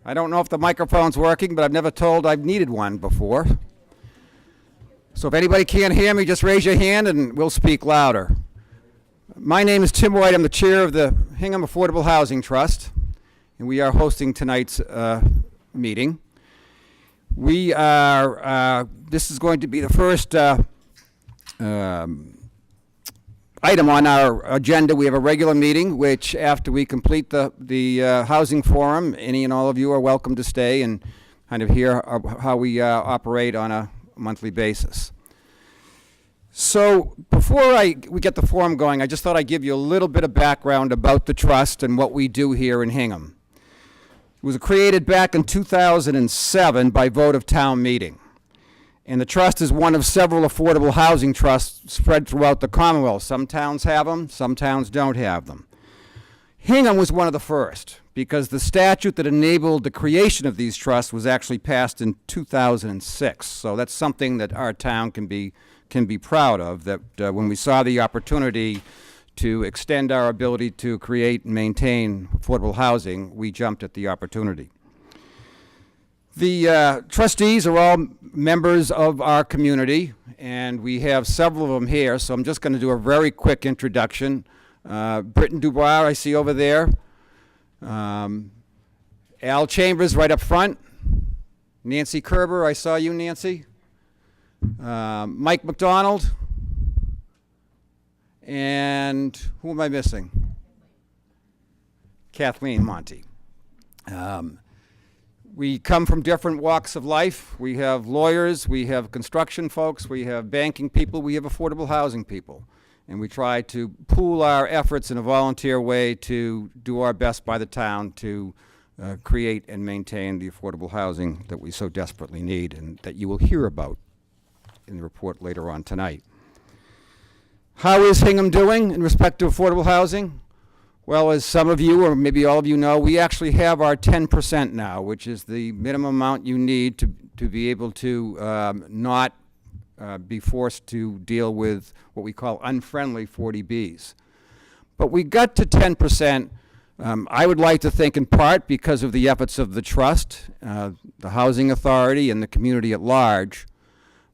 I don't know if the microphone's working, but I've never told I've needed one before. So if anybody can't hear me, just raise your hand and we'll speak louder. My name is Tim White. I'm the chair of the Hingham Affordable Housing Trust, and we are hosting tonight's meeting. We are, this is going to be the first item on our agenda. We have a regular meeting, which after we complete the housing forum, any and all of you are welcome to stay and kind of hear how we operate on a monthly basis. So before we get the forum going, I just thought I'd give you a little bit of background about the trust and what we do here in Hingham. It was created back in 2007 by vote of town meeting. And the trust is one of several affordable housing trusts spread throughout the Commonwealth. Some towns have them, some towns don't have them. Hingham was one of the first because the statute that enabled the creation of these trusts was actually passed in 2006. So that's something that our town can be proud of, that when we saw the opportunity to extend our ability to create and maintain affordable housing, we jumped at the opportunity. The trustees are all members of our community, and we have several of them here, so I'm just going to do a very quick introduction. Britton Dubois, I see over there. Al Chambers right up front. Nancy Kerber, I saw you, Nancy. Mike McDonald. And who am I missing? Kathleen Monty. We come from different walks of life. We have lawyers, we have construction folks, we have banking people, we have affordable housing people. And we try to pool our efforts in a volunteer way to do our best by the town to create and maintain the affordable housing that we so desperately need and that you will hear about in the report later on tonight. How is Hingham doing in respect to affordable housing? Well, as some of you, or maybe all of you know, we actually have our 10% now, which is the minimum amount you need to be able to not be forced to deal with what we call unfriendly 40Bs. But we got to 10%, I would like to think in part because of the efforts of the trust, the Housing Authority, and the community at large.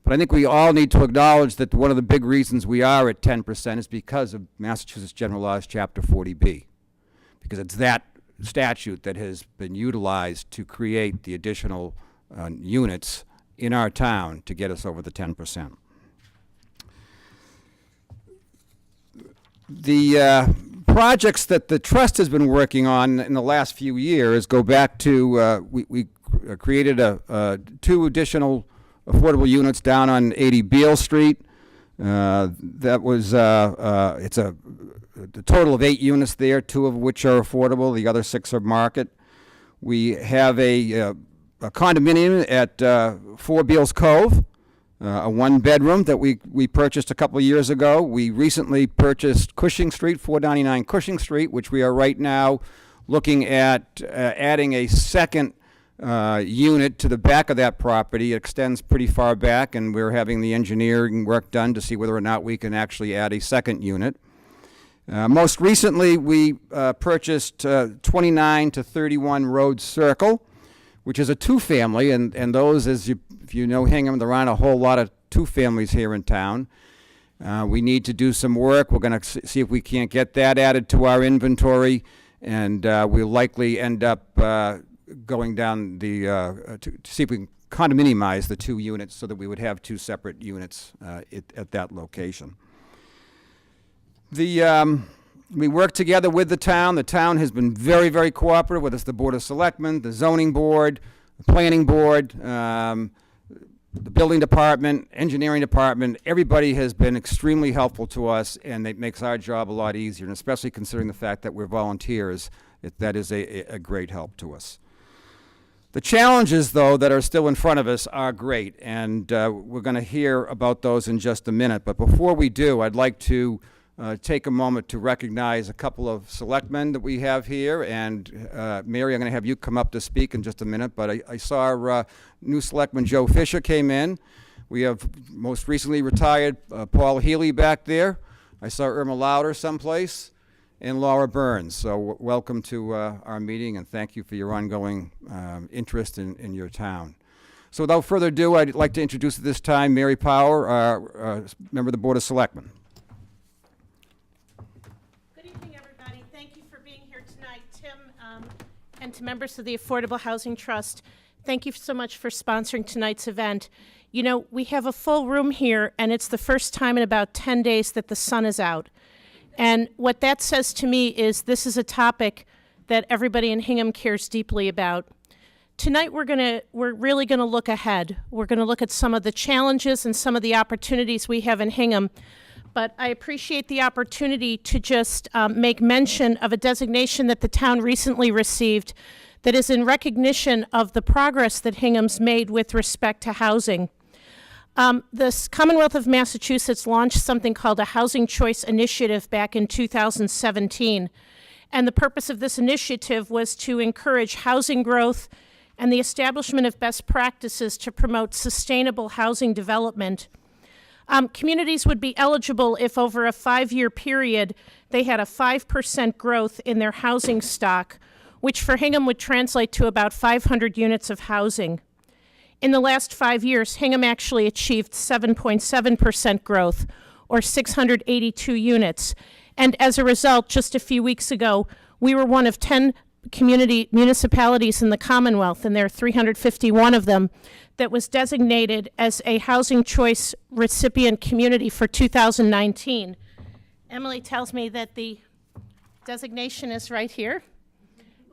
But I think we all need to acknowledge that one of the big reasons we are at 10% is because of Massachusetts General Laws Chapter 40B, because it's that statute that has been utilized to create the additional units in our town to get us over the 10%. The projects that the trust has been working on in the last few years go back to, we created two additional affordable units down on 80 Beale Street. That was, it's a total of 8 units there, 2 of which are affordable, the other 6 are market. We have a condominium at 4 Beals Cove, a 1-bedroom that we purchased a couple of years ago. We recently purchased Cushing Street, 499 Cushing Street, which we are right now looking at adding a second unit to the back of that property. It extends pretty far back, and we're having the engineering work done to see whether or not we can actually add a second unit. Most recently, we purchased 29 to 31 Road Circle, which is a 2-family, and those, if you know Hingham, there aren't a whole lot of 2-families here in town. We need to do some work. We're going to see if we can't get that added to our inventory, and we'll likely end up going down to see if we can condominiumize the 2 units so that we would have 2 separate units at that location. We work together with the town. The town has been very, very cooperative with us, the Board of Selectmen, the Zoning Board, the Planning Board, the Building Department, Engineering Department. Everybody has been extremely helpful to us, and it makes our job a lot easier, and especially considering the fact that we're volunteers, that is a great help to us. The challenges, though, that are still in front of us are great, and we're going to hear about those in just a minute. But before we do, I'd like to take a moment to recognize a couple of selectmen that we have here. And Mary, I'm going to have you come up to speak in just a minute. But I saw our new selectman, Joe Fisher, came in. We have most recently retired Paul Healy back there. I saw Irma Lauder someplace. and Laura Burns. So welcome to our meeting, and thank you for your ongoing interest in your town. So without further ado, I'd like to introduce at this time Mary Power, member of the Board of Selectmen. Good evening, everybody. Thank you for being here tonight. Tim, and to members of the Affordable Housing Trust, thank you so much for sponsoring tonight's event. You know, we have a full room here, and it's the first time in about 10 days that the sun is out. And what that says to me is this is a topic that everybody in Hingham cares deeply about. Tonight we're really gonna look ahead. We're gonna look at some of the challenges and some of the opportunities we have in Hingham. But I appreciate the opportunity to just make mention of a designation that the town recently received that is in recognition of the progress that Hingham's made with respect to housing. The Commonwealth of Massachusetts launched something called a Housing Choice Initiative back in 2017. And the purpose of this initiative was to encourage housing growth and the establishment of best practices to promote sustainable housing development. Communities would be eligible if over a 5-year period they had a 5% growth in their housing stock, which for Hingham would translate to about 500 units of housing. In the last 5 years, Hingham actually achieved 7.7% growth, or 682 units. And as a result, just a few weeks ago, we were one of 10 municipalities in the Commonwealth, and there are 351 of them, that was designated as a Housing Choice recipient community for 2019. Emily tells me that the designation is right here.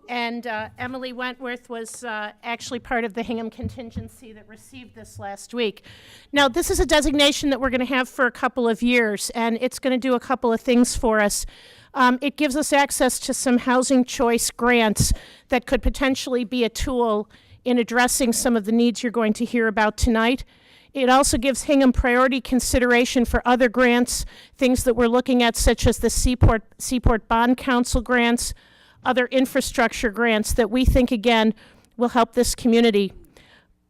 And Emily Wentworth was actually part of the Hingham contingency that received this last week. Now, this is a designation that we're going to have for a couple of years, and it's going to do a couple of things for us. It gives us access to some housing choice grants that could potentially be a tool in addressing some of the needs you're going to hear about tonight. It also gives Hingham priority consideration for other grants, things that we're looking at, such as the Seaport Bond Council grants, other infrastructure grants that we think, again, will help this community.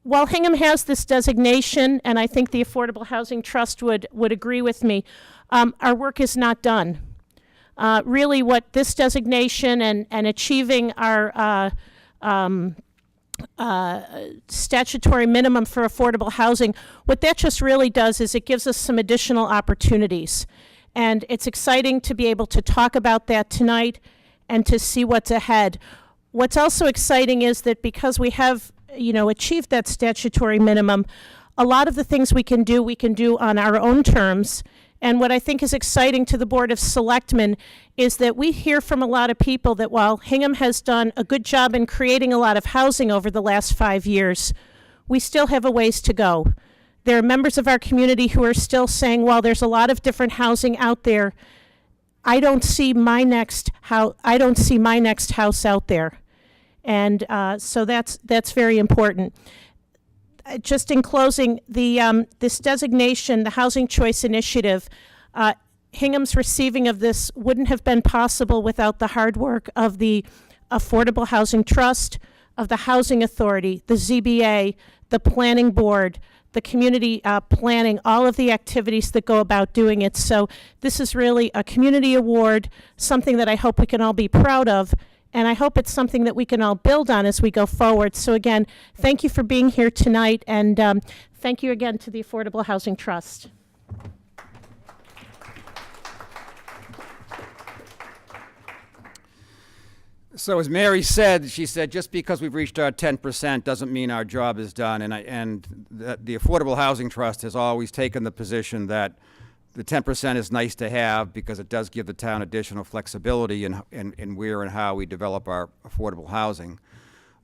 While Hingham has this designation, and I think the Affordable Housing Trust would agree with me, our work is not done. Really what this designation and achieving our statutory minimum for affordable housing, what that just really does is it gives us some additional opportunities. And it's exciting to be able to talk about that tonight and to see what's ahead. What's also exciting is that because we have, achieved that statutory minimum, a lot of the things we can do on our own terms. And what I think is exciting to the Board of Selectmen is that we hear from a lot of people that while Hingham has done a good job in creating a lot of housing over the last 5 years, we still have a ways to go. There are members of our community who are still saying, well, there's a lot of different housing out there. I don't see my next house out there. And so that's very important. Just in closing, this designation, the Housing Choice Initiative, Hingham's receiving of this wouldn't have been possible without the hard work of the Affordable Housing Trust, of the Housing Authority, the ZBA, the Planning Board, the community planning, all of the activities that go about doing it. So this is really a community award, something that I hope we can all be proud of. And I hope it's something that we can all build on as we go forward. So again, thank you for being here tonight, and thank you again to the Affordable Housing Trust. So as Mary said, she said, just because we've reached our 10% doesn't mean our job is done. And the Affordable Housing Trust has always taken the position that the 10% is nice to have because it does give the town additional flexibility in where and how we develop our affordable housing.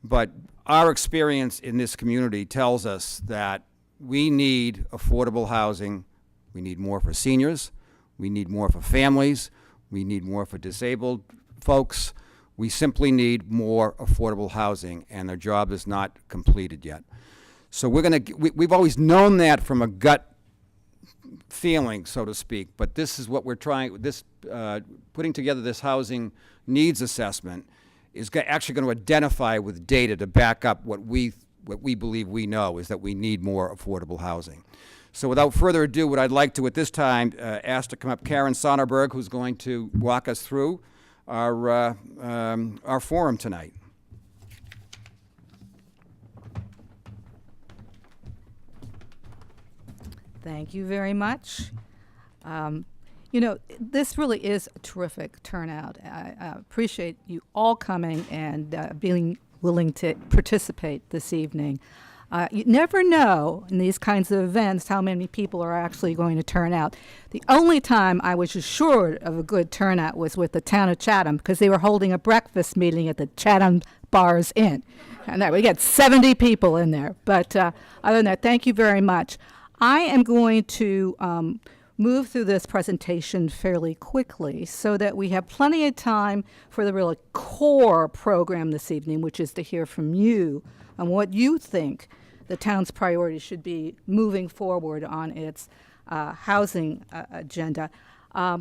But our experience in this community tells us that we need affordable housing. We need more for seniors. We need more for families. We need more for disabled folks. We simply need more affordable housing, and their job is not completed yet. So we've always known that from a gut feeling, so to speak, but this is what we're trying, putting together this housing needs assessment is actually going to identify with data to back up what we believe we know is that we need more affordable housing. So without further ado, what I'd like to at this time ask to come up Karen Sonnerberg, who's going to walk us through our forum tonight. Thank you very much. You know, this really is a terrific turnout. I appreciate you all coming and being willing to participate this evening. You never know in these kinds of events how many people are actually going to turn out. The only time I was assured of a good turnout was with the town of Chatham, because they were holding a breakfast meeting at the Chatham Bars Inn. And that we get 70 people in there. But other than that, thank you very much. I am going to move through this presentation fairly quickly so that we have plenty of time for the really core program this evening, which is to hear from you on what you think the town's priorities should be moving forward on its housing agenda.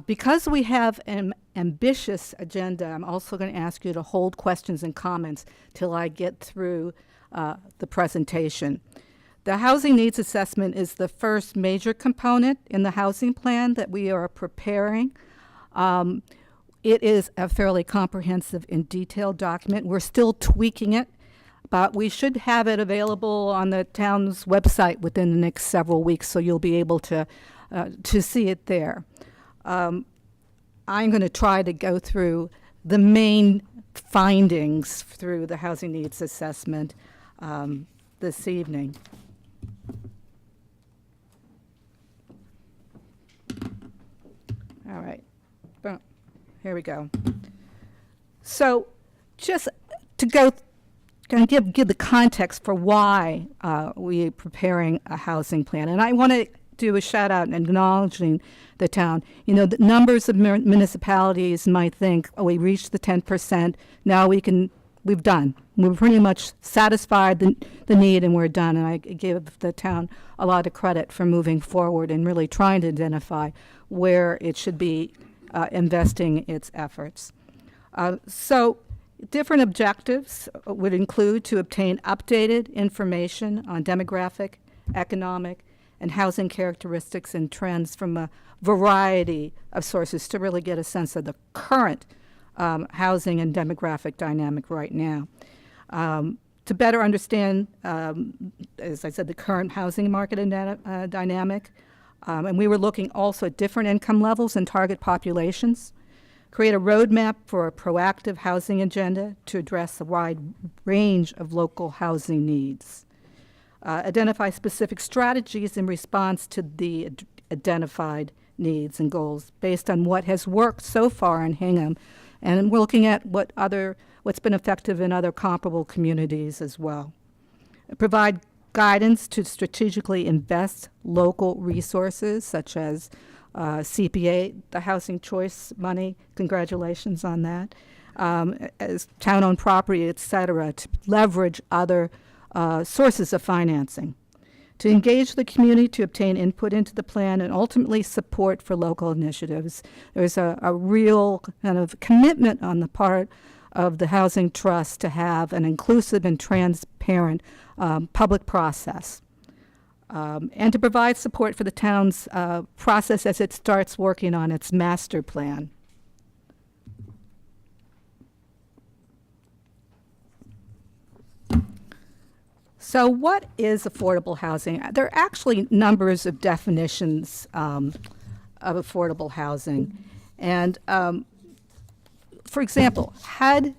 Because we have an ambitious agenda, I'm also going to ask you to hold questions and comments till I get through the presentation. The housing needs assessment is the first major component in the housing plan that we are preparing. It is a fairly comprehensive and detailed document. We're still tweaking it, but we should have it available on the town's website within the next several weeks, so you'll be able to see it there. I'm going to try to go through the main findings through the housing needs assessment this evening. All right, boom. Here we go. So just to go, going to give the context for why we are preparing a housing plan. And I want to do a shout out and acknowledging the town. You know, the numbers of municipalities might think, oh, we reached the 10%. Now we've done. We're pretty much satisfied the need and we're done. And I give the town a lot of credit for moving forward and really trying to identify where it should be investing its efforts. So different objectives would include to obtain updated information on demographic, economic, and housing characteristics and trends from a variety of sources to really get a sense of the current housing and demographic dynamic right now. To better understand, as I said, the current housing market dynamic, and we were looking also at different income levels and target populations, create a roadmap for a proactive housing agenda to address a wide range of local housing needs, identify specific strategies in response to the identified needs and goals based on what has worked so far in Hingham, and we're looking at what's been effective in other comparable communities as well. Provide guidance to strategically invest local resources such as CPA, the Housing Choice Money, congratulations on that, as town-owned property, et cetera, to leverage other sources of financing, to engage the community to obtain input into the plan and ultimately support for local initiatives. There's a real kind of commitment on the part of the Housing Trust to have an inclusive and transparent public process, and to provide support for the town's process as it starts working on its master plan. So what is affordable housing? There are actually numbers of definitions of affordable housing. And for example, HUD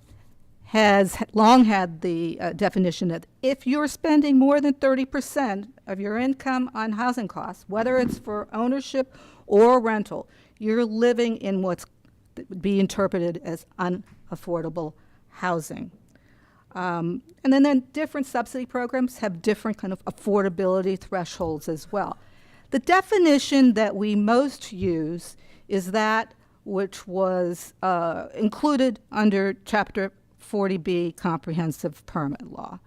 has long had the definition that if you're spending more than 30% of your income on housing costs, whether it's for ownership or rental, you're living in what's be interpreted as unaffordable housing. And then different subsidy programs have different kind of affordability thresholds as well. The definition that we most use is that which was included under Chapter 40B Comprehensive Permit Law.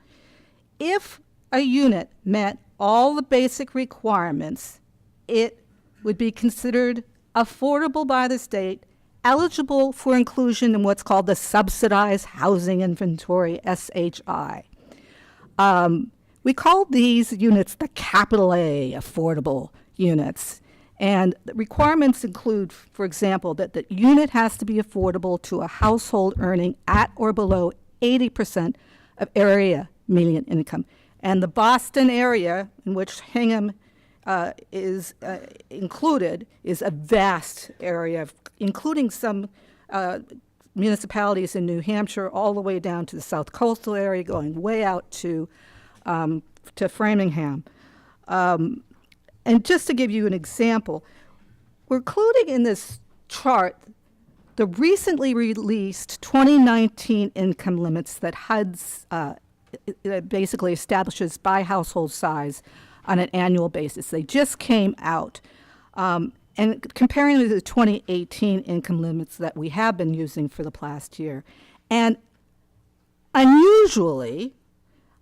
If a unit met all the basic requirements, it would be considered affordable by the state, eligible for inclusion in what's called the Subsidized Housing Inventory, SHI. We call these units the capital A affordable units. And the requirements include, for example, that the unit has to be affordable to a household earning at or below 80% of area median income. And the Boston area, in which Hingham is included, is a vast area, including some municipalities in New Hampshire, all the way down to the South Coastal area, going way out to Framingham. And just to give you an example, we're including in this chart the recently released 2019 income limits that HUD's basically establishes by household size on an annual basis. They just came out. And comparing to the 2018 income limits that we have been using for the past year. And unusually,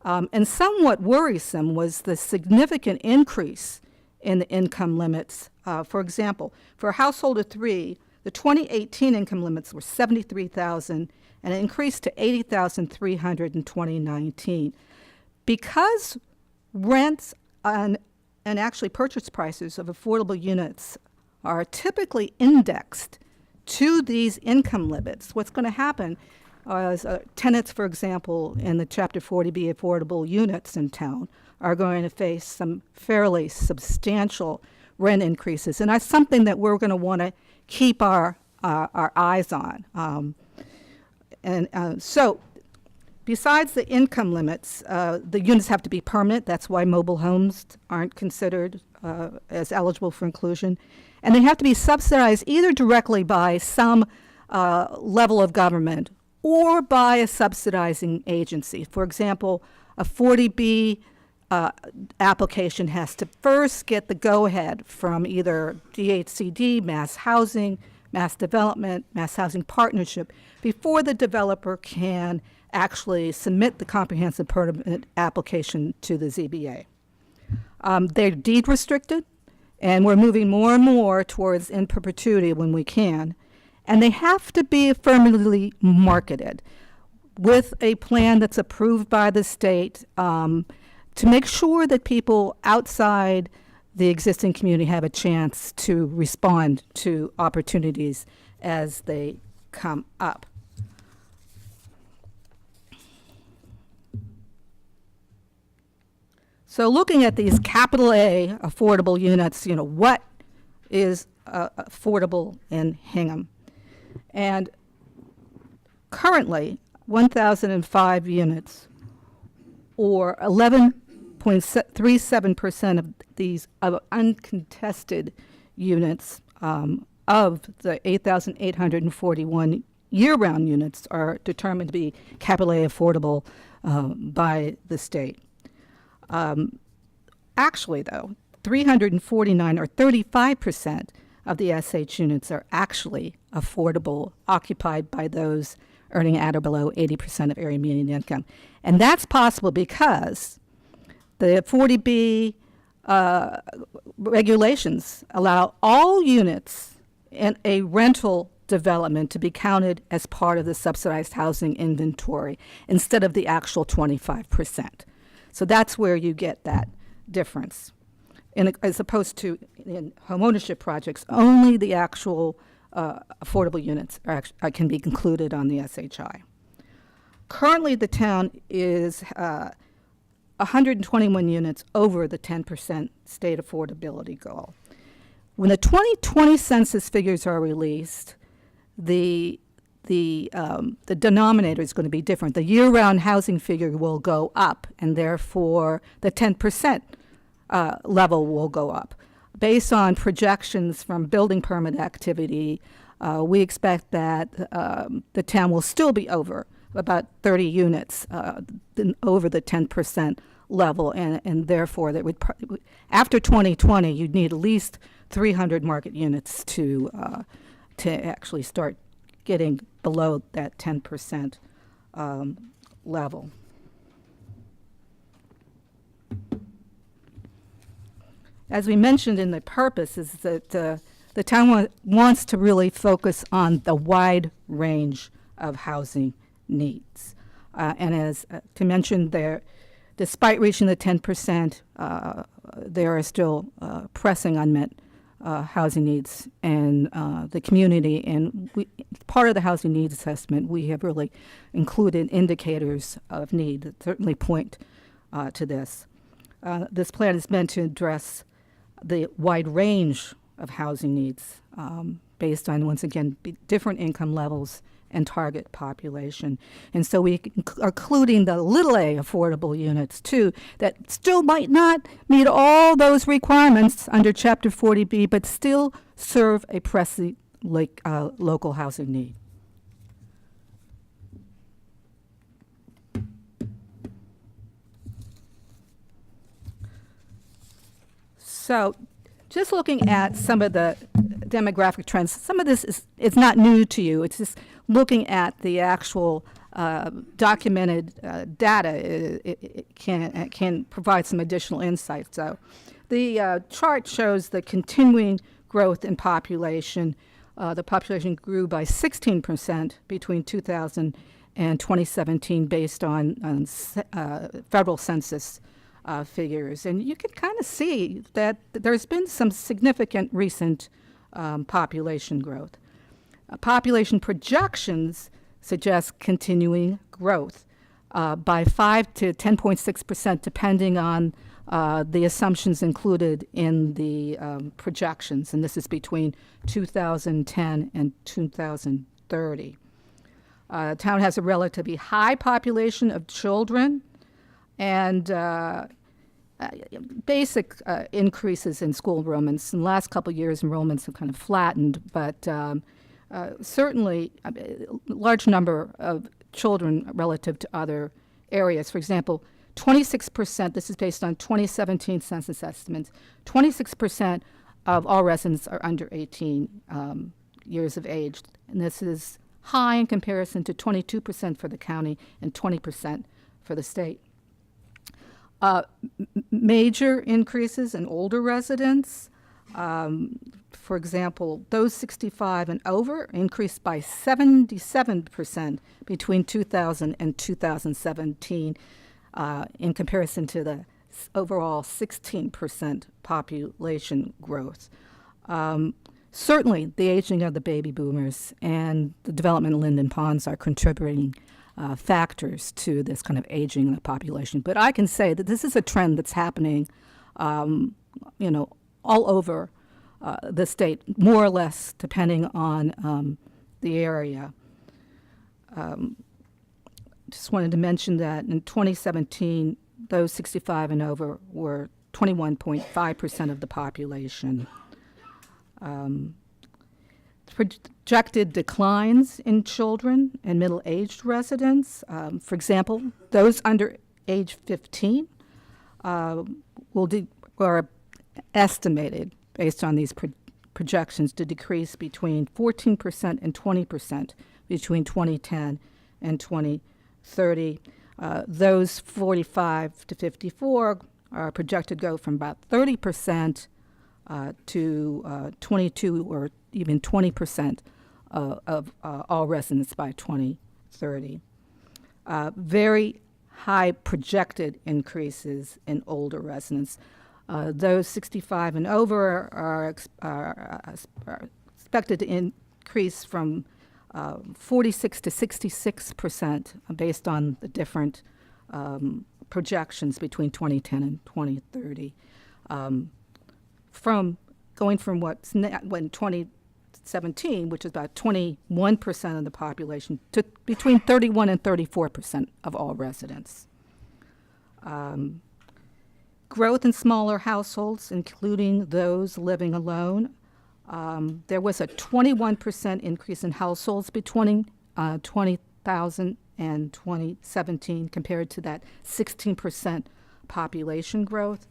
and somewhat worrisome, was the significant increase in the income limits. For example, for a household of three, the 2018 income limits were $73,000 and it increased to $80,300 in 2019. Because rents and actually purchase prices of affordable units are typically indexed to these income limits, what's going to happen is tenants, for example, in the Chapter 40B affordable units in town are going to face some fairly substantial rent increases. And that's something that we're going to want to keep our eyes on. So besides the income limits, the units have to be permanent. That's why mobile homes aren't considered as eligible for inclusion. And they have to be subsidized either directly by some level of government or by a subsidizing agency. For example, a 40B application has to first get the go-ahead from either DHCD, Mass Housing, Mass Development, Mass Housing Partnership, before the developer can actually submit the comprehensive permit application to the ZBA. They're deed restricted, and we're moving more and more towards in perpetuity when we can. And they have to be affirmatively marketed with a plan that's approved by the state to make sure that people outside the existing community have a chance to respond to opportunities as they come up. So looking at these capital A affordable units, what is affordable in Hingham? And currently, 1,005 units, or 11.37% of these uncontested units of the 8,841 year-round units are determined to be capital A affordable by the state. Actually, though, 349 or 35% of the SH units are actually affordable, occupied by those earning at or below 80% of area median income. And that's possible because the 40B regulations allow all units in a rental development to be counted as part of the subsidized housing inventory instead of the actual 25%. So that's where you get that difference. As opposed to in homeownership projects, only the actual affordable units can be included on the SHI. Currently, the town is 121 units over the 10% state affordability goal. When the 2020 census figures are released, the denominator is going to be different. The year-round housing figure will go up, and therefore the 10% level will go up. Based on projections from building permit activity, we expect that the town will still be over about 30 units over the 10% level, and therefore that would after 2020 you'd need at least 300 market units to actually start getting below that 10% level. As we mentioned in the purpose, is that the town wants to really focus on the wide range of housing needs. And as to mention there, despite reaching the 10%, there are still pressing unmet housing needs in the community. And part of the housing needs assessment, we have really included indicators of need that certainly point to this. This plan is meant to address the wide range of housing needs based on, once again, different income levels and target population. And so we are including the little a affordable units too that still might not meet all those requirements under Chapter 40B, but still serve a pressing local housing need. So just looking at some of the demographic trends, some of this is not new to you. It's just looking at the actual documented data. It can provide some additional insight. So the chart shows the continuing growth in population. The population grew by 16% between 2000 and 2017 based on federal census figures. And you can kind of see that there's been some significant recent population growth. Population projections suggest continuing growth by 5 to 10.6%, depending on the assumptions included in the projections. And this is between 2010 and 2030. The town has a relatively high population of children, and basic increases in school enrollments. In the last couple of years, enrollments have kind of flattened, but certainly a large number of children relative to other areas. For example, 26%, this is based on 2017 census estimates, 26% of all residents are under 18 years of age. And this is high in comparison to 22% for the county and 20% for the state. Major increases in older residents. For example, those 65 and over increased by 77% between 2000 and 2017 in comparison to the overall 16% population growth. Certainly, the aging of the baby boomers and the development of Linden Ponds are contributing factors to this kind of aging of the population. But I can say that this is a trend that's happening, all over the state, more or less, depending on the area. Just wanted to mention that in 2017, those 65 and over were 21.5% of the population. Projected declines in children and middle-aged residents. For example, those under age 15 are estimated, based on these projections, to decrease between 14% and 20% between 2010 and 2030. Those 45 to 54 are projected to go from about 30% to 22 or even 20% of all residents by 2030. Very high projected increases in older residents. Those 65 and over are expected to increase from 46 to 66% based on the different projections between 2010 and 2030. Going from when 2017, which is about 21% of the population, to between 31 and 34% of all residents. Growth in smaller households, including those living alone. There was a 21% increase in households between 20,000 and 2017 compared to that 16% population growth.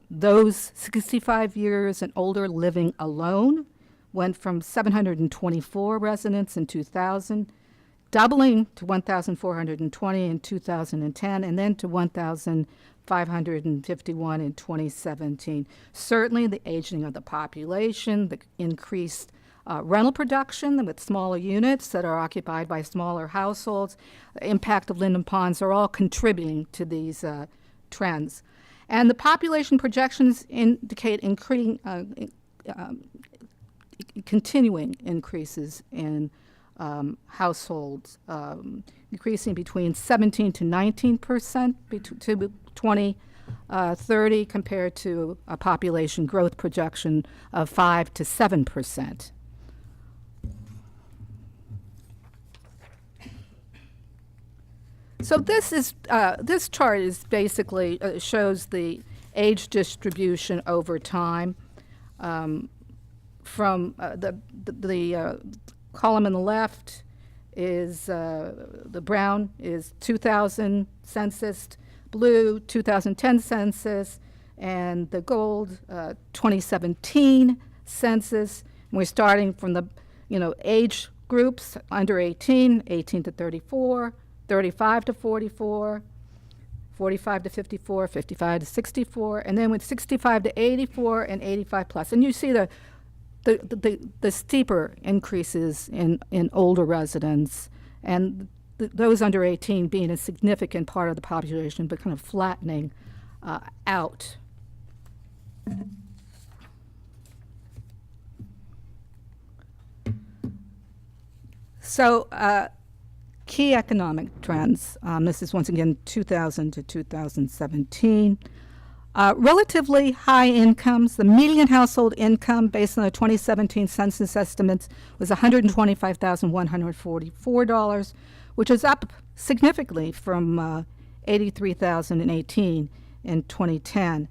Those 65 years and older living alone went from 724 residents in 2000, doubling to 1,420 in 2010, and then to 1,551 in 2017. Certainly the aging of the population, the increased rental production with smaller units that are occupied by smaller households, the impact of Linden Ponds are all contributing to these trends. And the population projections indicate continuing increases in households, increasing between 17 to 19% to 2030, compared to a population growth projection of 5 to 7%. So this chart is basically shows the age distribution over time. From the column on the left is the brown is 2000 census, blue 2010 census, and the gold 2017 census. And we're starting from the age groups under 18, 18 to 34, 35 to 44, 45 to 54, 55 to 64, and then with 65 to 84 and 85 plus. And you see the steeper increases in older residents, and those under 18 being a significant part of the population, but kind of flattening out. So key economic trends. This is once again 2000 to 2017. Relatively high incomes. The median household income based on the 2017 census estimates was $125,144, which is up significantly from $83,018 in 2010.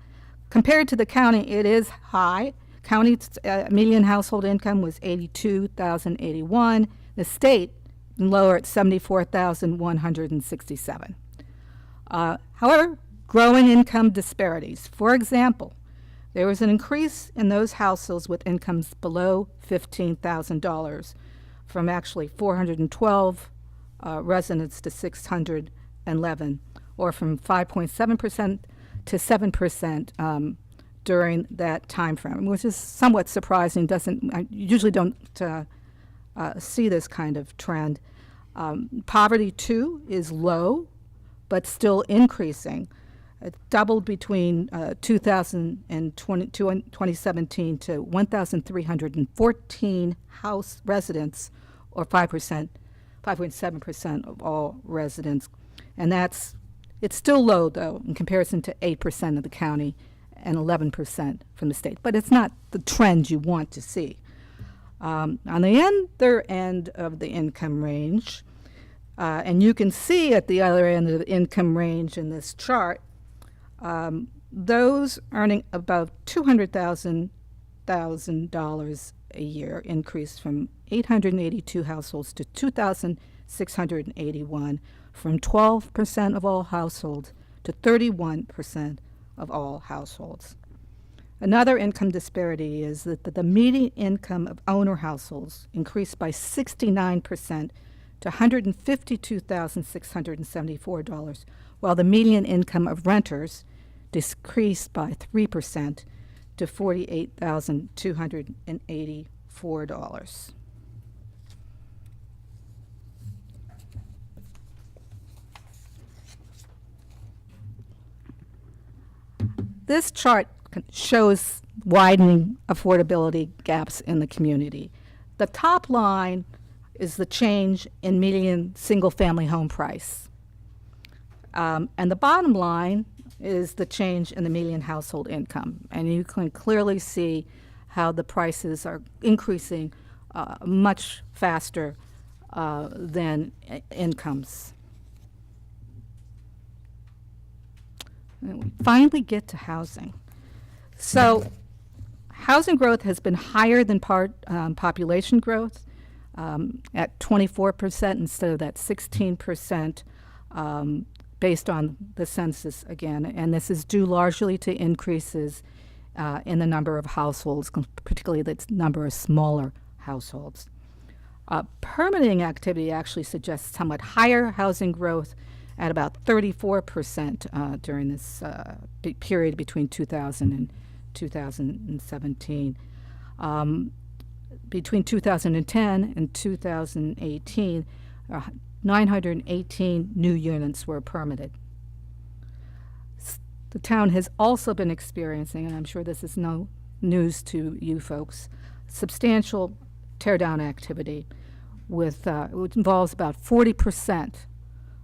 Compared to the county, it is high. County's median household income was $82,081. The state lower at $74,167. However, growing income disparities. For example, there was an increase in those households with incomes below $15,000 from actually 412 residents to 611, or from 5.7% to 7% during that time frame, which is somewhat surprising. I usually don't see this kind of trend. Poverty, too, is low, but still increasing. It doubled between 2017 to 1,314 house residents, or 5.7% of all residents. And it's still low, though, in comparison to 8% of the county and 11% from the state. But it's not the trend you want to see. On the other end of the income range, and you can see at the other end of the income range in this chart, those earning above $200,000 a year increased from 882 households to 2,681, from 12% of all households to 31% of all households. Another income disparity is that the median income of owner households increased by 69% to $152,674, while the median income of renters decreased by 3% to $48,284. This chart shows widening affordability gaps in the community. The top line is the change in median single-family home price. And the bottom line is the change in the median household income. And you can clearly see how the prices are increasing much faster than incomes. And we finally get to housing. So housing growth has been higher than population growth, at 24% instead of that 16%, based on the census again. And this is due largely to increases in the number of households, particularly the number of smaller households. Permitting activity actually suggests somewhat higher housing growth at about 34% during this period between 2000 and 2017. Between 2010 and 2018, 918 new units were permitted. The town has also been experiencing, and I'm sure this is no news to you folks. Substantial tear-down activity with, which involves about 40%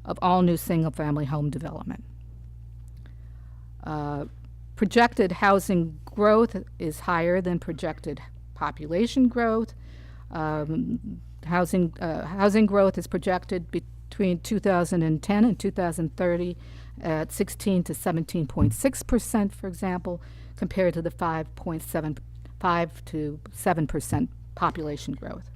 of all new single-family home development. Projected housing growth is higher than projected population growth. Housing growth is projected between 2010 and 2030 at 16 to 17.6%, for example, compared to the 5 to 7% population growth.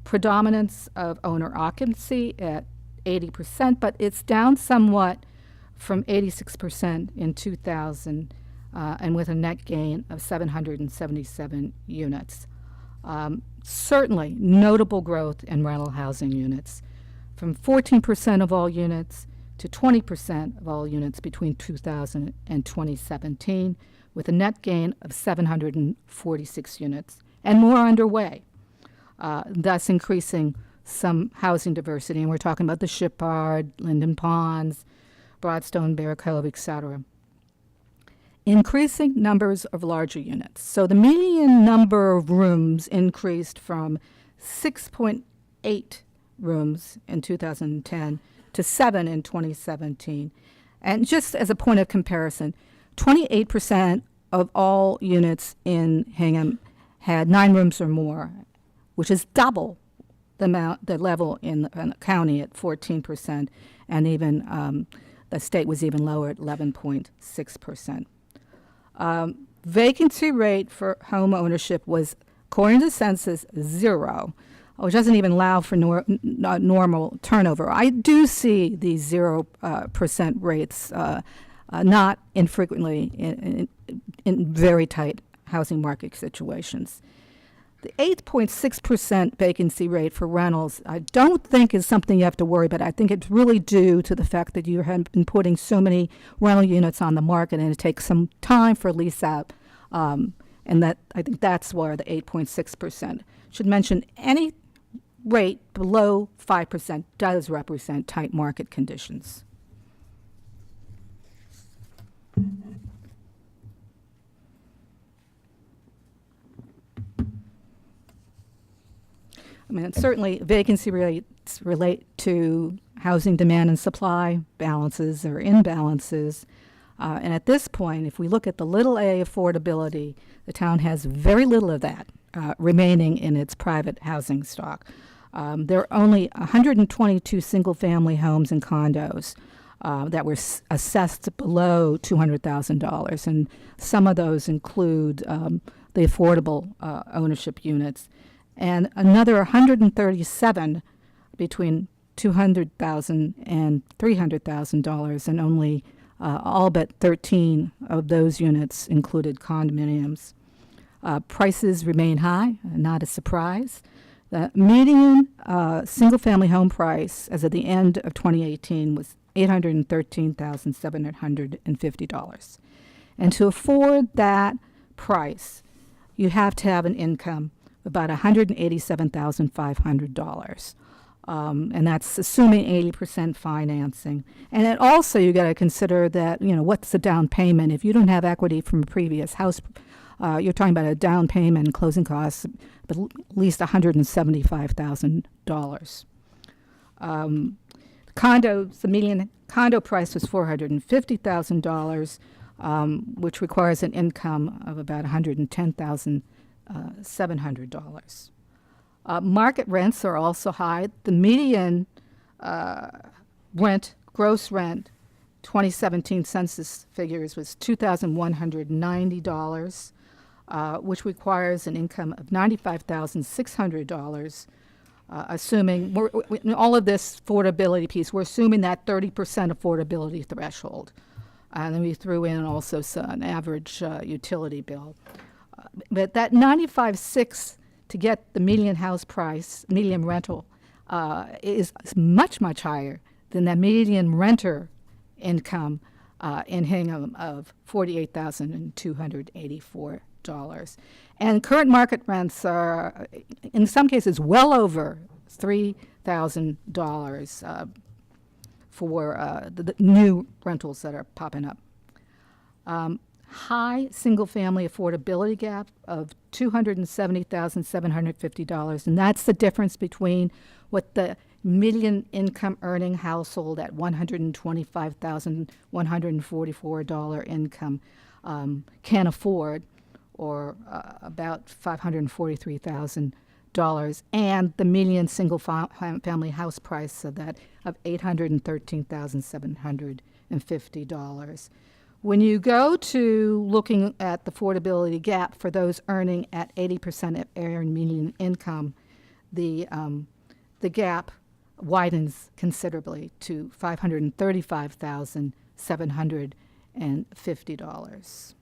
Predominance of owner occupancy at 80%, but it's down somewhat from 86% in 2000, and with a net gain of 777 units. Certainly notable growth in rental housing units, from 14% of all units to 20% of all units between 2000 and 2017, with a net gain of 746 units, and more underway, thus increasing some housing diversity. And we're talking about the Shipyard, Linden Ponds, Broadstone, Bear Cove, etc. Increasing numbers of larger units. So the median number of rooms increased from 6.8 rooms in 2010 to 7 in 2017. And just as a point of comparison, 28% of all units in Hingham had 9 rooms or more, which is double the level in the county at 14%, and even the state was even lower at 11.6%. Vacancy rate for home ownership was, according to the census, 0, which doesn't even allow for normal turnover. I do see these 0% rates not infrequently in very tight housing market situations. The 8.6% vacancy rate for rentals, I don't think is something you have to worry about. I think it's really due to the fact that you have been putting so many rental units on the market, and it takes some time for lease out. And that, I think that's where the 8.6%. Should mention any rate below 5% does represent tight market conditions. I mean, certainly vacancy rates relate to housing demand and supply balances or imbalances. And at this point, if we look at the little a affordability, the town has very little of that remaining in its private housing stock. There are only 122 single-family homes and condos that were assessed below $200,000, and some of those include the affordable ownership units, and another 137 between $200,000 and $300,000, and only all but 13 of those units included condominiums. Prices remain high, not a surprise. The median single-family home price as of the end of 2018 was $813,750. And to afford that price, you have to have an income of about $187,500. And that's assuming 80% financing. And then also you got to consider that, you know, what's the down payment? If you don't have equity from a previous house, you're talking about a down payment and closing costs of at least $175,000. Condos, the median condo price was $450,000, which requires an income of about $110,700. Market rents are also high. The median gross rent, 2017 census figures, was $2,190, which requires an income of $95,600. Assuming all of this affordability piece, we're assuming that 30% affordability threshold. And then we threw in also an average utility bill. But that $95,600 to get the median house price, median rental, is much, much higher than the median renter income in Hingham of $48,284. And current market rents are, in some cases, well over $3,000 for the new rentals that are popping up. high single-family affordability gap of $270,750, and that's the difference between what the median income earning household at $125,144 income can afford, or about $543,000, and the median single-family house price of that of $813,750. When you go to looking at the affordability gap for those earning at 80% of earned median income, the gap widens considerably to $535,750.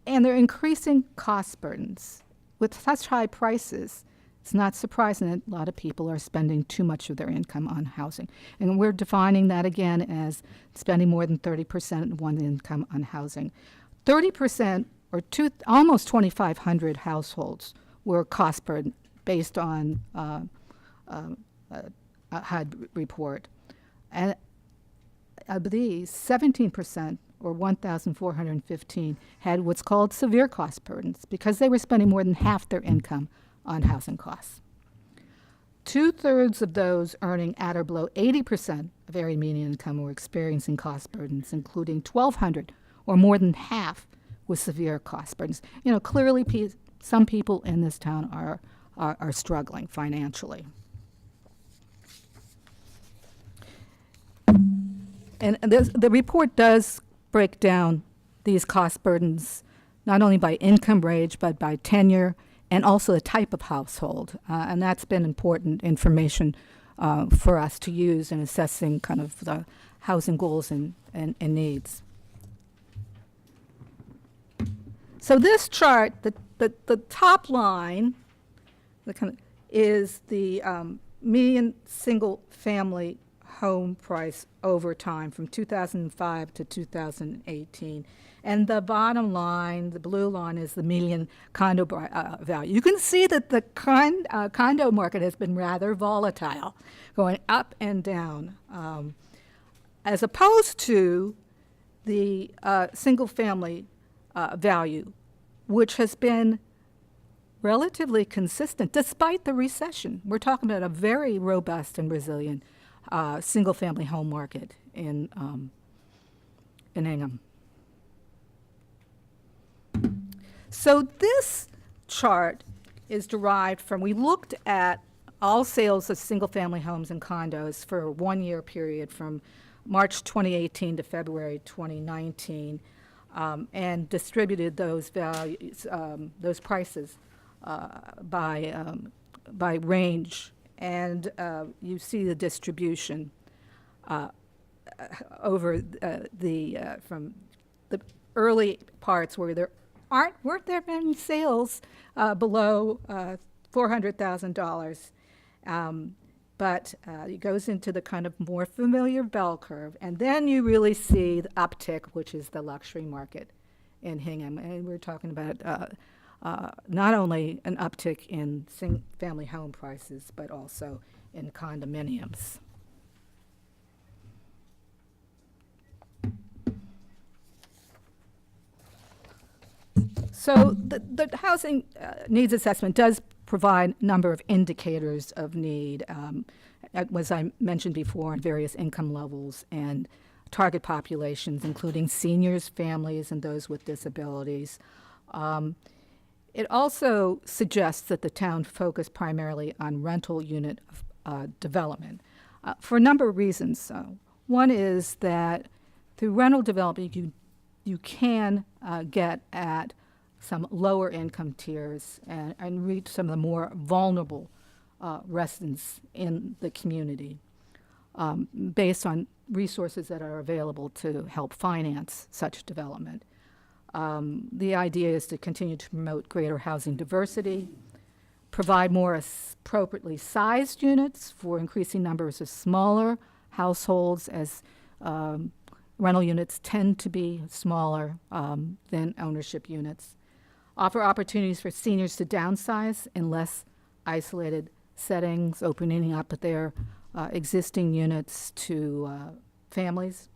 And they're increasing cost burdens. With such high prices, it's not surprising that a lot of people are spending too much of their income on housing. And we're defining that again as spending more than 30% of one's income on housing. 30%, or almost 2,500 households, were cost burden based on a HUD report. And of these, 17%, or 1,415, had what's called severe cost burdens because they were spending more than half their income on housing costs. 2/3 of those earning at or below 80% of area median income were experiencing cost burdens, including 1,200, or more than half, with severe cost burdens. You know, clearly some people in this town are struggling financially. And the report does break down these cost burdens not only by income range but by tenure and also the type of household. And that's been important information for us to use in assessing kind of the housing goals and needs. So this chart, the top line is the median single-family home price over time from 2005 to 2018. And the bottom line, the blue line, is the median condo value. You can see that the condo market has been rather volatile, going up and down, as opposed to the single-family value, which has been relatively consistent despite the recession. We're talking about a very robust and resilient single-family home market in Hingham. So this chart is derived from, we looked at all sales of single-family homes and condos for a one-year period from March 2018 to February 2019, and distributed those values, those prices by range. And you see the distribution over from the early parts where there weren't there many sales below $400,000, but it goes into the kind of more familiar bell curve, and then you really see the uptick, which is the luxury market in Hingham, and we're talking about not only an uptick in family home prices, but also in condominiums. So the housing needs assessment does provide a number of indicators of need, as I mentioned before, on various income levels and target populations, including seniors, families, and those with disabilities. It also suggests that the town focus primarily on rental unit development for a number of reasons. One is that through rental development, you can get at some lower income tiers and reach some of the more vulnerable residents in the community based on resources that are available to help finance such development. The idea is to continue to promote greater housing diversity, provide more appropriately sized units for increasing numbers of smaller households, as rental units tend to be smaller than ownership units. Offer opportunities for seniors to downsize in less isolated settings, opening up their existing units to families.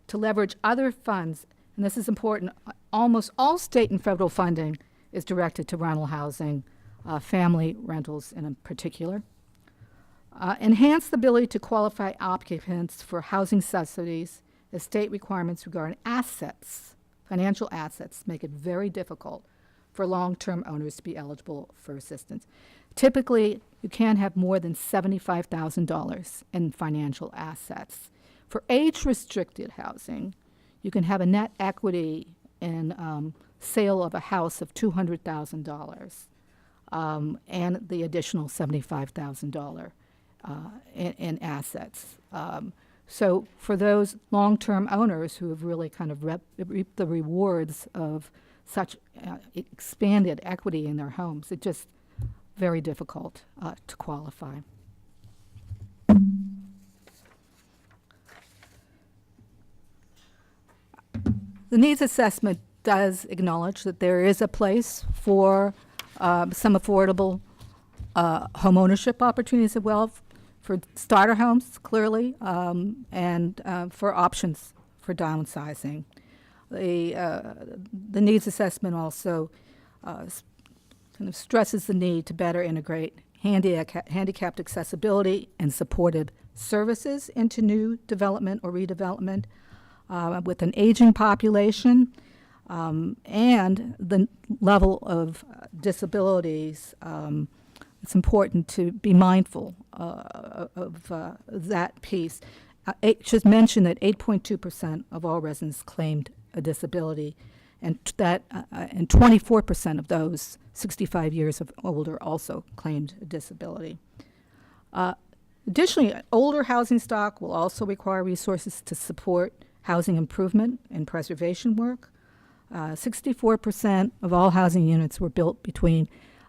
to leverage other funds, and this is important, almost all state and federal funding is directed to rental housing, family rentals in particular. Enhance the ability to qualify occupants for housing subsidies as state requirements regarding assets, financial assets, make it very difficult for long-term owners to be eligible for assistance. Typically, you can't have more than $75,000 in financial assets. For age-restricted housing, you can have a net equity in sale of a house of $200,000 and the additional $75,000 in assets. So for those long-term owners who have really kind of reaped the rewards of such expanded equity in their homes, it's just very difficult to qualify. The needs assessment does acknowledge that there is a place for some affordable home ownership opportunities as well, for starter homes, clearly, and for options for downsizing. The needs assessment also kind of stresses the need to better integrate handicapped accessibility and supportive services into new development or redevelopment with an aging population and the level of disabilities. It's important to be mindful of that piece. Just mention that 8.2% of all residents claimed a disability, and and 24% of those 65 years of older also claimed a disability. Additionally, older housing stock will also require resources to support housing improvement and preservation work. 64% of all housing units were built before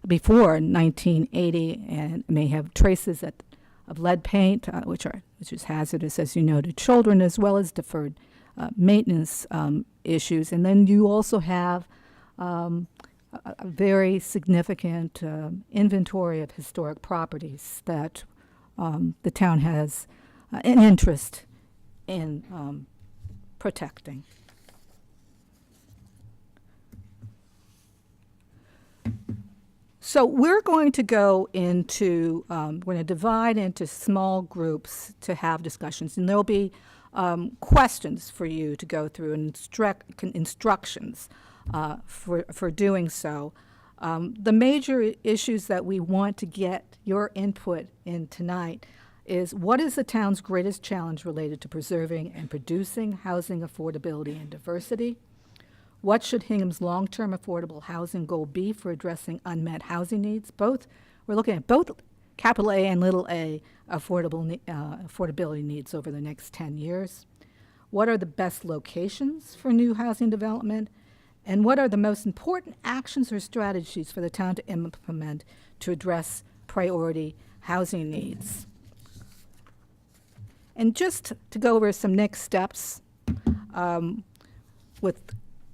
1980 and may have traces of lead paint, which is hazardous, as you know, to children, as well as deferred maintenance issues. And then you also have a very significant inventory of historic properties that the town has an interest in protecting. So we're going to go into, we're going to divide into small groups to have discussions, and there'll be questions for you to go through and instructions for doing so. The major issues that we want to get your input in tonight is, what is the town's greatest challenge related to preserving and producing housing affordability and diversity? What should Hingham's long-term affordable housing goal be for addressing unmet housing needs? We're looking at both capital A and little a affordability needs over the next 10 years. What are the best locations for new housing development? And what are the most important actions or strategies for the town to implement to address priority housing needs? And just to go over some next steps, with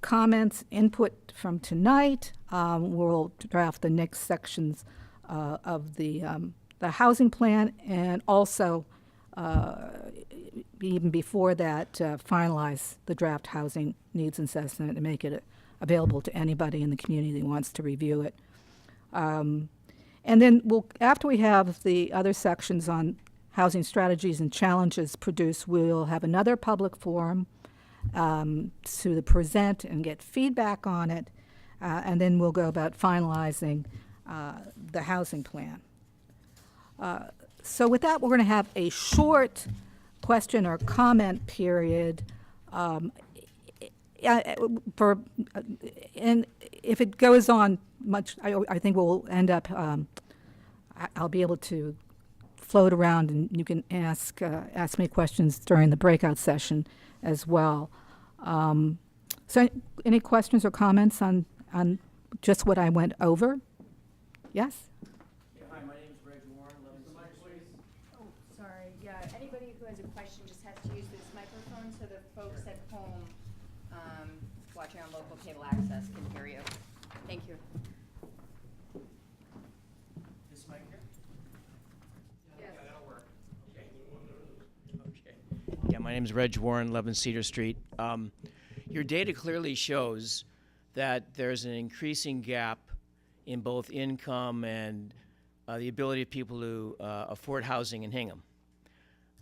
comments, input from tonight, we'll draft the next sections of the housing plan, and also even before that, finalize the draft housing needs assessment and make it available to anybody in the community who wants to review it. And then after we have the other sections on housing strategies and challenges produced, we'll have another public forum to present and get feedback on it, and then we'll go about finalizing the housing plan. So with that, we're going to have a short question or comment period. And if it goes on much, I think we'll end up, I'll be able to float around, and you can ask me questions during the breakout session as well. So any questions or comments on just what I went over? Yes? Yeah, hi, my name is Greg Warren, 1166. Oh, sorry. Yeah, anybody who has a question just has to use this microphone so the folks at home watching on local cable access can hear you. Thank you. This mic here? Yes. Yeah, that'll work. Okay. Okay. Yeah, My name is Reg Warren, 11 Cedar Street. Your data clearly shows that there's an increasing gap in both income and the ability of people to afford housing in Hingham.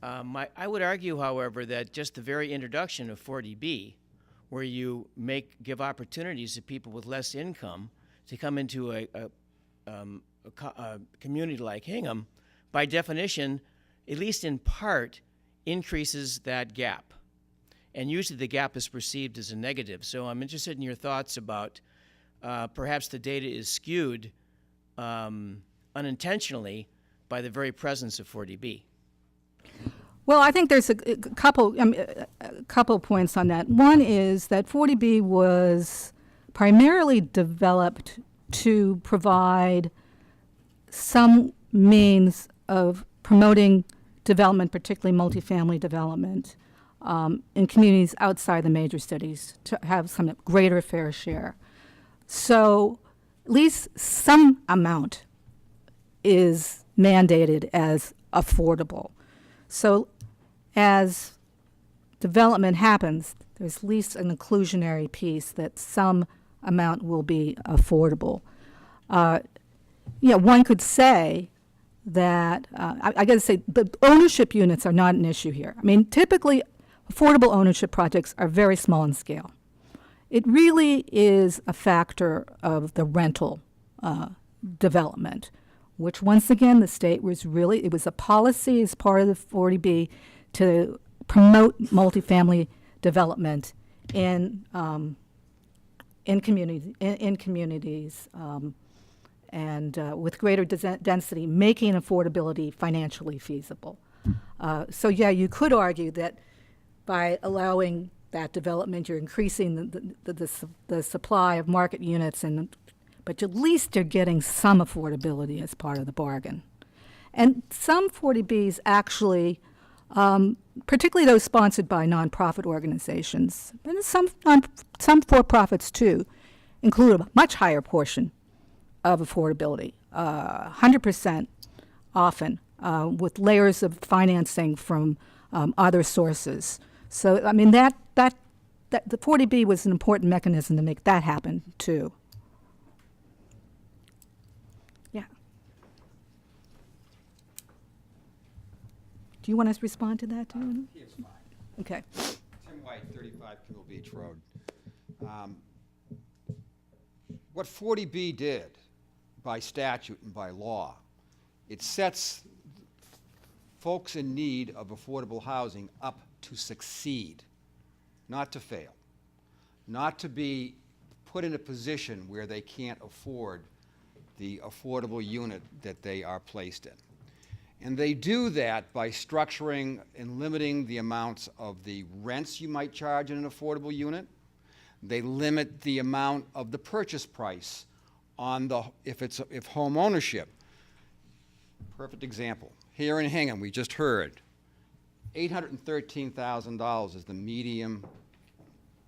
I would argue, however, that just the very introduction of 40B, where you give opportunities to people with less income to come into a community like Hingham, by definition, at least in part, increases that gap. And usually the gap is perceived as a negative. So I'm interested in your thoughts about perhaps the data is skewed unintentionally by the very presence of 40B. Well, I think there's a couple points on that. One is that 40B was primarily developed to provide some means of promoting development, particularly multifamily development, in communities outside the major cities to have some greater fair share. So at least some amount is mandated as affordable. So as development happens, there's at least an inclusionary piece that some amount will be affordable. One could say that, I got to say, the ownership units are not an issue here. I mean, typically, affordable ownership projects are very small in scale. It really is a factor of the rental development, which once again, the state was it was a policy as part of the 40B to promote multifamily development in communities and with greater density, making affordability financially feasible. So yeah, you could argue that by allowing that development, you're increasing the supply of market units, but at least you're getting some affordability as part of the bargain. And some 40Bs actually, particularly those sponsored by nonprofit organizations, and some for-profits too, include a much higher portion of affordability, 100% often, with layers of financing from other sources. So, I mean, that the 40B was an important mechanism to make that happen too. Yeah. Do you want us to respond to that, too? Yes, fine. Okay. Tim White, 35 Kill Beach Road. What 40B did by statute and by law, it sets folks in need of affordable housing up to succeed, not to fail, not to be put in a position where they can't afford the affordable unit that they are placed in. And they do that by structuring and limiting the amounts of the rents you might charge in an affordable unit. They limit the amount of the purchase price on if home ownership. Perfect example. Here in Hingham, we just heard, $813,000 is the median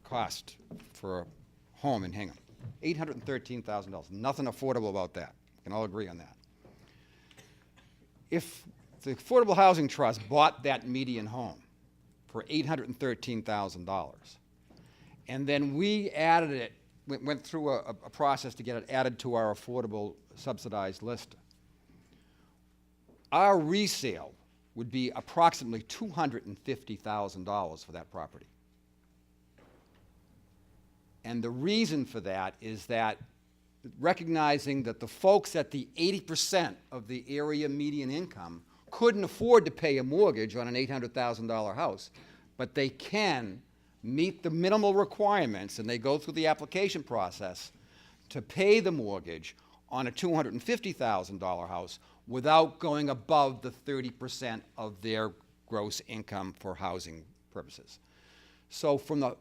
cost for a home in Hingham. $813,000. Nothing affordable about that. We can all agree on that. If the Affordable Housing Trust bought that median home for $813,000, and then we added it, went through a process to get it added to our affordable subsidized list, our resale would be approximately $250,000 for that property. And the reason for that is that recognizing that the folks at the 80% of the area median income couldn't afford to pay a mortgage on an $800,000 house, but they can meet the minimal requirements, and they go through the application process to pay the mortgage on a $250,000 house without going above the 30% of their gross income for housing purposes. So from the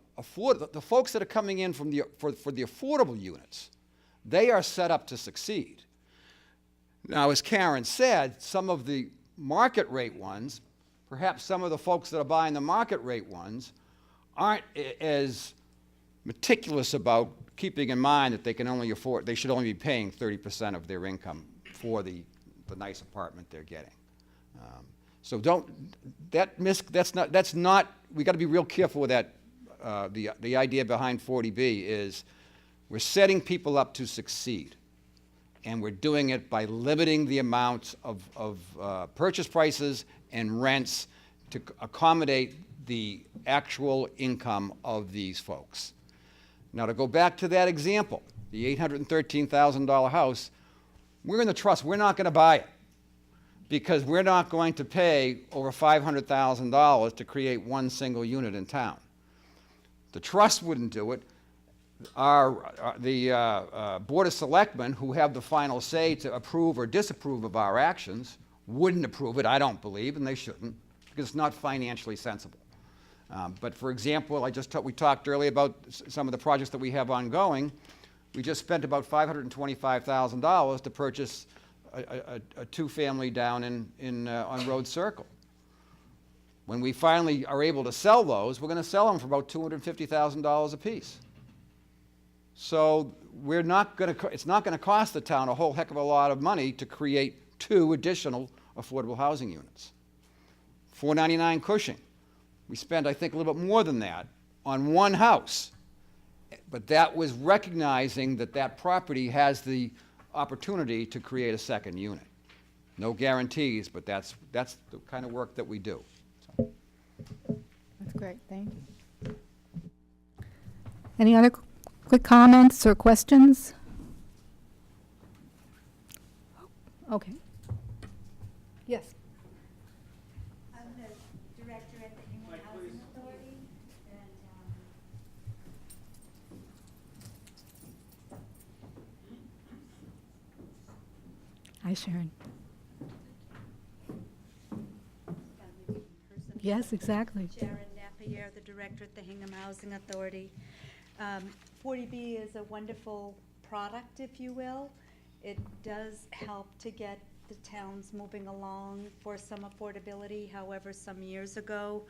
folks that are coming in for the affordable units, they are set up to succeed. Now, as Karen said, some of the market rate ones, perhaps some of the folks that are buying the market rate ones aren't as meticulous about keeping in mind that they should only be paying 30% of their income for the nice apartment they're getting. So that's not, we got to be real careful with that. The idea behind 40B is we're setting people up to succeed. And we're doing it by limiting the amounts of purchase prices and rents to accommodate the actual income of these folks. Now, to go back to that example, the $813,000 house, we're in the trust. We're not going to buy it because we're not going to pay over $500,000 to create one single unit in town. The trust wouldn't do it. The Board of Selectmen, who have the final say to approve or disapprove of our actions, wouldn't approve it, I don't believe, and they shouldn't, because it's not financially sensible. But for example, we talked earlier about some of the projects that we have ongoing. We just spent about $525,000 to purchase a two-family down on Road Circle. When we finally are able to sell those, we're going to sell them for about $250,000 apiece. So it's not going to cost the town a whole heck of a lot of money to create 2 additional affordable housing units. 499 Cushing. We spent, I think, a little bit more than that on one house. But that was recognizing that that property has the opportunity to create a second unit. No guarantees, but that's the kind of work that we do. So. That's great, thank you. Any other quick comments or questions? Okay. Yes. I'm the director at the Hingham Housing Authority, and Hi, Sharon. Yes, exactly. Sharon Napier, the director at the Hingham Housing Authority. 40B is a wonderful product, if you will. It does help to get the towns moving along for some affordability. However, some years ago,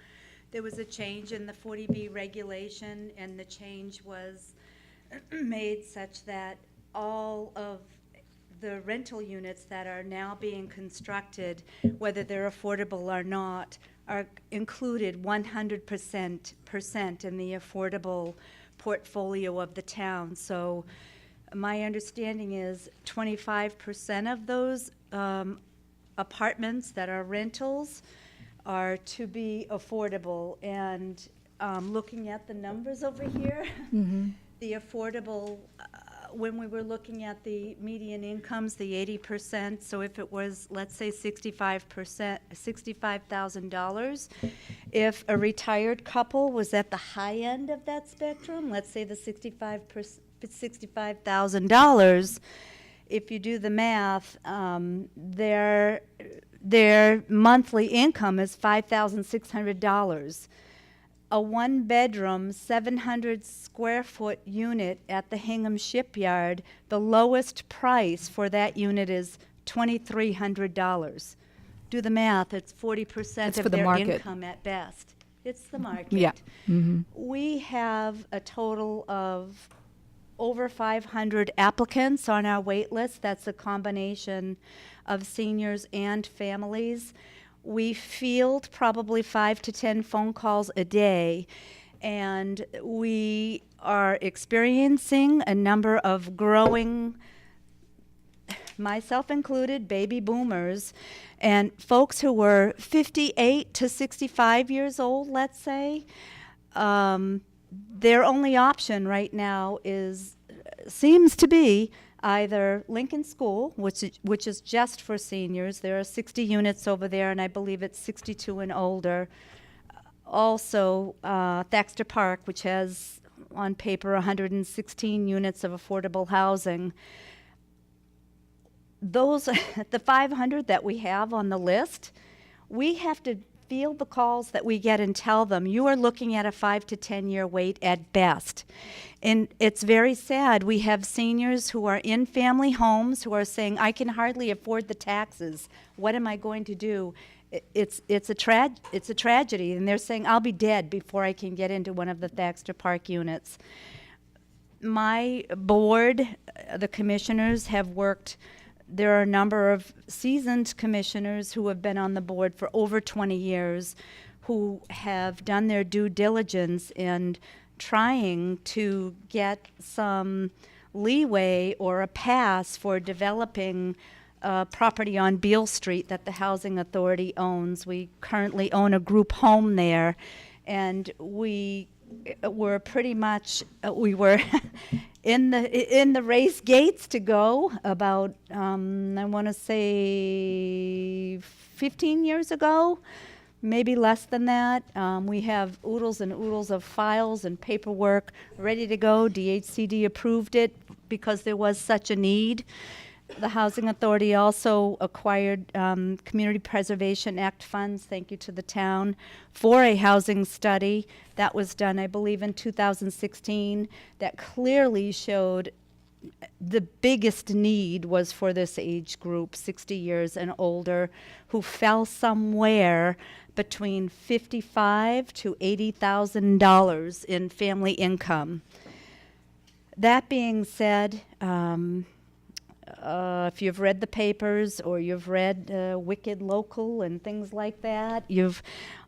there was a change in the 40B regulation, and the change was made such that all of the rental units that are now being constructed, whether they're affordable or not, are included 100% in the affordable portfolio of the town. So my understanding is 25% of those apartments that are rentals are to be affordable. And looking at the numbers over here, the affordable, when we were looking at the median incomes, the 80%, so if it was, let's say, $65,000, if a retired couple was at the high end of that spectrum, let's say the $65,000, if you do the math, their monthly income is $5,600. A one-bedroom, 700-square-foot unit at the Hingham Shipyard, the lowest price for that unit is $2,300. Do the math, it's 40% for of the their market. income at best. It's the market. Yeah. Mm-hmm. We have a total of over 500 applicants on our wait list. That's a combination of seniors and families. We field probably 5 to 10 phone calls a day, and we are experiencing a number of growing, myself included, baby boomers, and folks who were 58 to 65 years old, let's say. Their only option right now seems to be either Lincoln School, which is just for seniors. There are 60 units over there, and I believe it's 62 and older. Also, Thaxter Park, which has on paper 116 units of affordable housing. Those, the 500 that we have on the list, we have to field the calls that we get and tell them, you are looking at a 5 to 10 year wait at best. And it's very sad. We have seniors who are in family homes who are saying, I can hardly afford the taxes. What am I going to do? It's a tragedy. And they're saying, I'll be dead before I can get into one of the Thaxter Park units. My board, the commissioners, have worked there are a number of seasoned commissioners who have been on the board for over 20 years who have done their due diligence in trying to get some leeway or a pass for developing property on Beale Street that the Housing Authority owns. We currently own a group home there, and we were pretty much we were in the race gates to go about I want to say 15 years ago, maybe less than that. We have oodles and oodles of files and paperwork ready to go. DHCD approved it because there was such a need. The Housing Authority also acquired Community Preservation Act funds, thank you to the town, for a housing study that was done, I believe, in 2016, that clearly showed the biggest need was for this age group, 60 years and older, who fell somewhere between $55,000 to $80,000 in family income. That being said, if you've read the papers or you've read Wicked Local and things like that, you've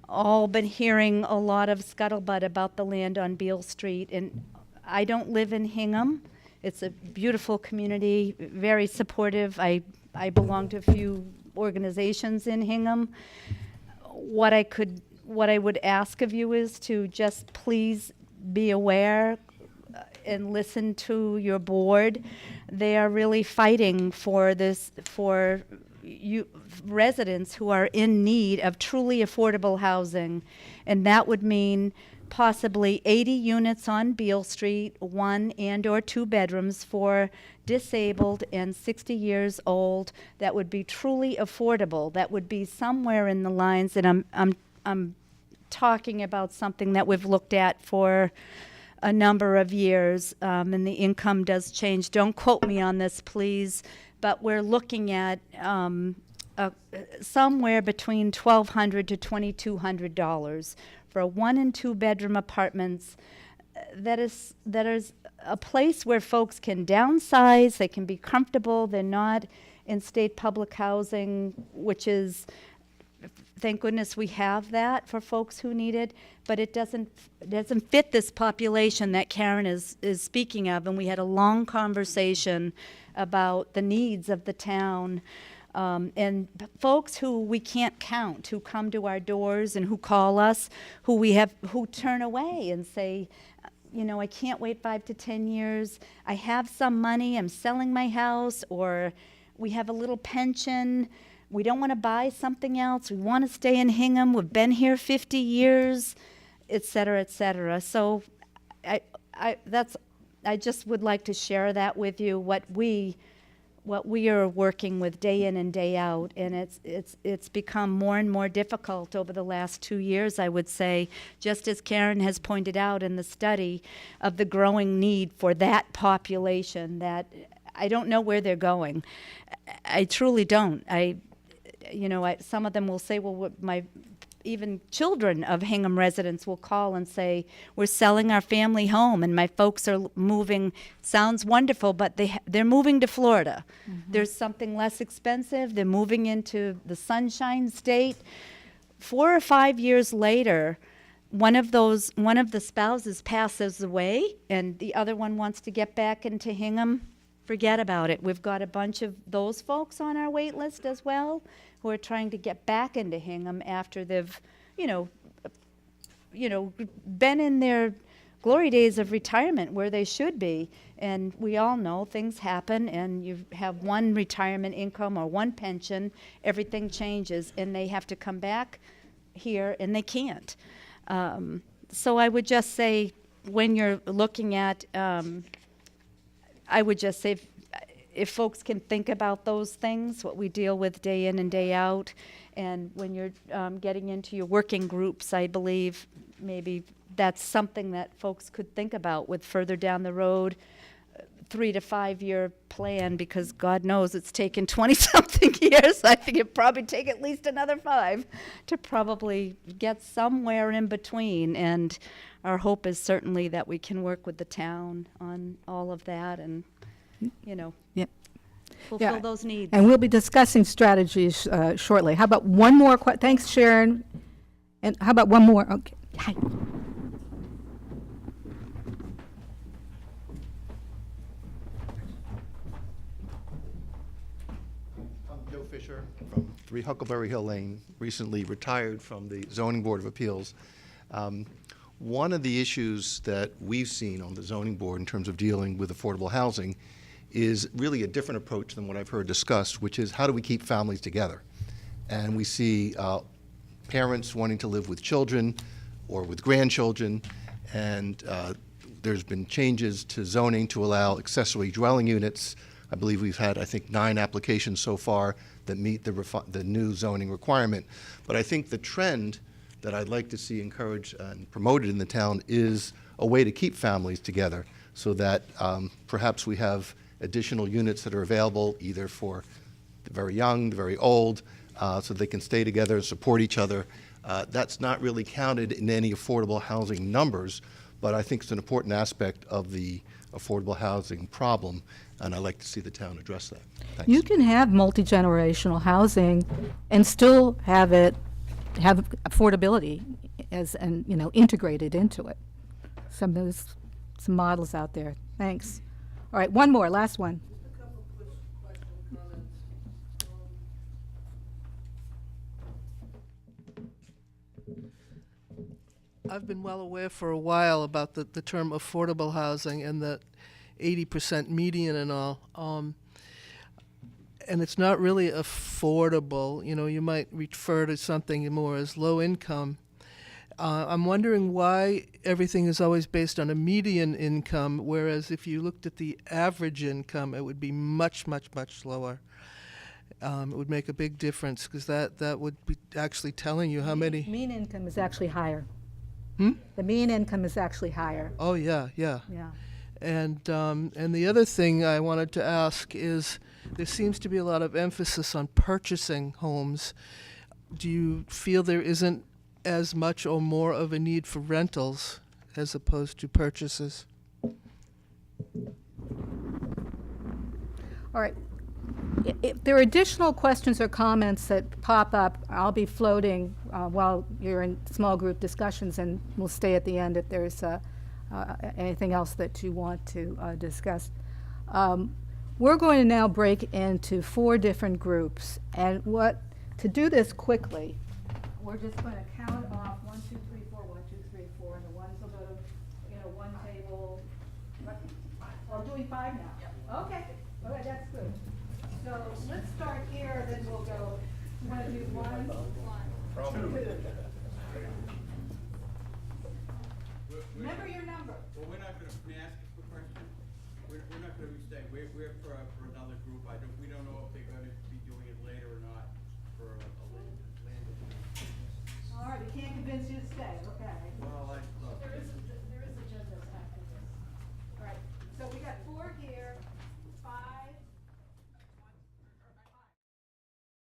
all been hearing a lot of scuttlebutt about the land on Beale Street. And I don't live in Hingham. It's a beautiful community, very supportive. I belong to a few organizations in Hingham. What I would ask of you is to just please be aware and listen to your board. They are really fighting for this, for you residents who are in need of truly affordable housing. And that would mean possibly 80 units on Beale Street, 1 and or 2 bedrooms for disabled and 60 years old. That would be truly affordable. That would be somewhere in the lines, and I'm talking about something that we've looked at for a number of years, and the income does change. Don't quote me on this, please, but we're looking at somewhere between $1,200 to $2,200 for 1 and 2 bedroom apartments. That is a place where folks can downsize, they can be comfortable, they're not in state public housing, which is, thank goodness we have that for folks who need it, but it doesn't fit this population that Karen is speaking of. And we had a long conversation about the needs of the town, and folks who we can't count, who come to our doors and who call us, who turn away and say, you know, I can't wait 5 to 10 years. I have some money, I'm selling my house, or we have a little pension. We don't want to buy something else. We want to stay in Hingham. We've been here 50 years, et cetera, et cetera. So I just would like to share that with you, what we are working with day in and day out. And it's become more and more difficult over the last 2 years, I would say, just as Karen has pointed out in the study of the growing need for that population, that I don't know where they're going. I truly don't. Some of them will say, well, even children of Hingham residents will call and say, we're selling our family home and my folks are moving. Sounds wonderful, but they're moving to Florida. Mm-hmm. There's something less expensive. They're moving into the Sunshine State. 4 or 5 years later, one of the spouses passes away and the other one wants to get back into Hingham. Forget about it. We've got a bunch of those folks on our wait list as well, who are trying to get back into Hingham after they've, been in their glory days of retirement where they should be. And we all know things happen, and you have one retirement income or one pension, everything changes, and they have to come back here, and they can't. So I would just say, when you're looking at, I would just say, if folks can think about those things, what we deal with day in and day out, and when you're getting into your working groups, I believe maybe that's something that folks could think about with further down the road, 3 to 5 year plan, because God knows it's taken 20-something years. I think it'd probably take at least another 5 to probably get somewhere in between. And our hope is certainly that we can work with the town on all of that, and Yep. fulfill those needs. And we'll be discussing strategies shortly. How about one more? Thanks, Sharon. And how about one more? Okay. Hi. I'm Joe Fisher from 3 Huckleberry Hill Lane, recently retired from the Zoning Board of Appeals. One of the issues that we've seen on the zoning board in terms of dealing with affordable housing is really a different approach than what I've heard discussed, which is how do we keep families together? And we see parents wanting to live with children or with grandchildren, and there's been changes to zoning to allow accessory dwelling units. I believe we've had, I think, 9 applications so far that meet the new zoning requirement. But I think the trend that I'd like to see encouraged and promoted in the town is a way to keep families together so that perhaps we have additional units that are available either for the very young, the very old, so they can stay together and support each other. That's not really counted in any affordable housing numbers, but I think it's an important aspect of the affordable housing problem, and I'd like to see the town address that. Thanks. You can have multi-generational housing and still have affordability integrated into it. Some models out there. Thanks. All right, one more, last one. A couple of questions and comments. I've been well aware for a while about the term affordable housing and the 80% median and all. And it's not really affordable. You know, you might refer to something more as low income. I'm wondering why everything is always based on a median income, whereas if you looked at the average income, it would be much, much, much lower. It would make a big difference because that would be actually telling you how many. Mean income is actually higher. Hmm? The mean income is actually higher. Oh, yeah, yeah. Yeah. And the other thing I wanted to ask is there seems to be a lot of emphasis on purchasing homes. Do you feel there isn't as much or more of a need for rentals as opposed to purchases? All right. If there are additional questions or comments that pop up, I'll be floating while you're in small group discussions, and we'll stay at the end if there's anything else that you want to discuss. We're going to now break into 4 different groups, and to do this quickly, we're just going to count off 1, 2, 3, 4, 1, 2, 3, 4, and the ones will go to one table. Well, I'm doing 5 now. Okay, that's good. So let's start here, then we'll go. You want to do 1, 2. Remember your number. Well, we're not going to, may I ask a quick question? We're not going to be staying, we're for another group. We don't know if they're going to be doing it later or not for a land. All right, we can't convince you to stay.